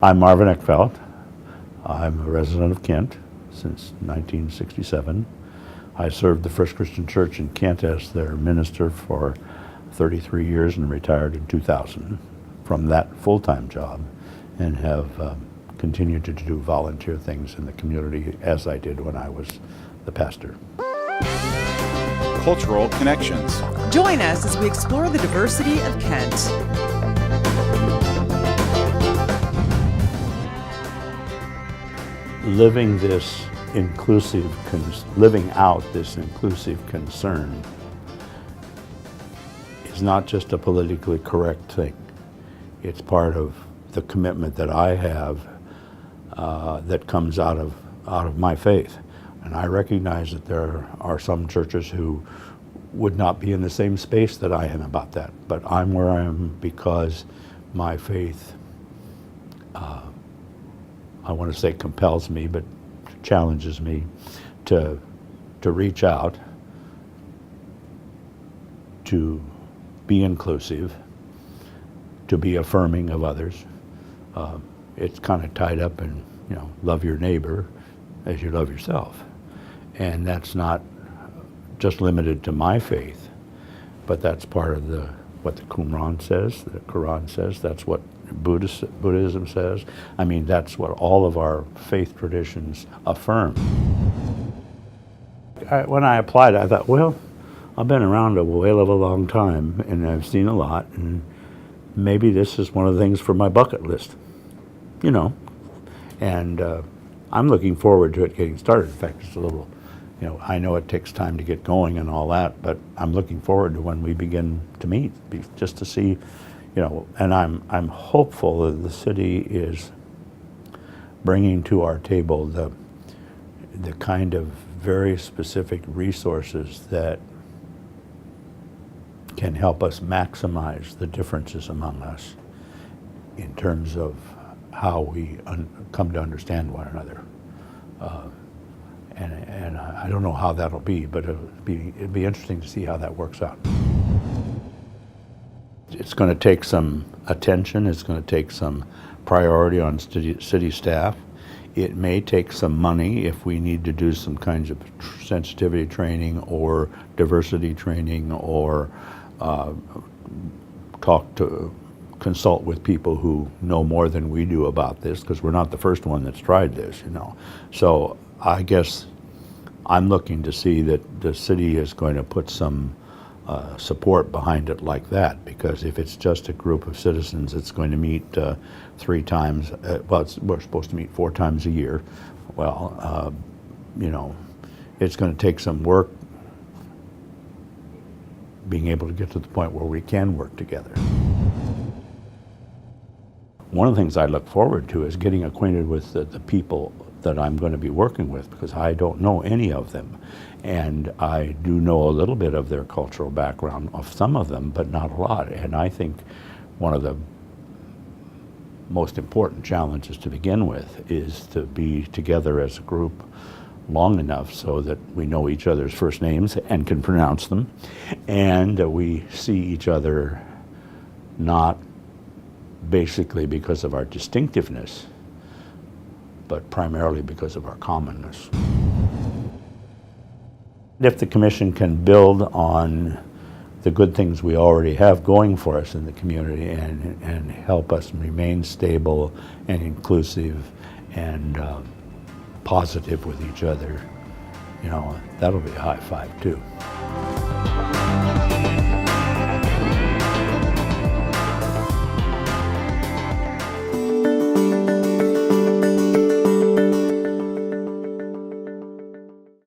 I'm Marvin Eckfeldt. I'm a resident of Kent since 1967. I served the First Christian Church in Kent as their minister for 33 years and retired in 2000 from that full-time job, and have continued to do volunteer things in the community as I did when I was the pastor. Cultural connections. Join us as we explore the diversity of Kent. Living out this inclusive concern is not just a politically correct thing. It's part of the commitment that I have that comes out of my faith. And I recognize that there are some churches who would not be in the same space that I am about that. But I'm where I am because my faith, I want to say compels me, but challenges me to reach out, to be inclusive, to be affirming of others. It's kind of tied up in, love your neighbor as you love yourself. And that's not just limited to my faith, but that's part of what the Qumran says, the Quran says, that's what Buddhism says. I mean, that's what all of our faith traditions affirm. When I applied, I thought, well, I've been around a whale of a long time, and I've seen a lot, and maybe this is one of the things for my bucket list, And I'm looking forward to it getting started. In fact, it's a little, I know it takes time to get going and all that, but I'm looking forward to when we begin to meet, just to see, and I'm hopeful that the city is bringing to our table the kind of very specific resources that can help us maximize the differences among us in terms of how we come to understand one another. And I don't know how that'll be, but it'd be interesting to see how that works out. It's going to take some attention. It's going to take some priority on city staff. It may take some money if we need to do some kinds of sensitivity training or diversity training, or consult with people who know more than we do about this, because we're not the first one that's tried this, So I guess I'm looking to see that the city is going to put some support behind it like that, because if it's just a group of citizens that's going to meet 3 times, we're supposed to meet 4 times a year. Well, it's going to take some work being able to get to the point where we can work together. One of the things I look forward to is getting acquainted with the people that I'm going to be working with, because I don't know any of them. And I do know a little bit of their cultural background, of some of them, but not a lot. And I think one of the most important challenges to begin with is to be together as a group long enough so that we know each other's first names and can pronounce them, and we see each other not basically because of our distinctiveness, but primarily because of our commonness. If the commission can build on the good things we already have going for us in the community and help us remain stable and inclusive and positive with each other, that'll be a high five too.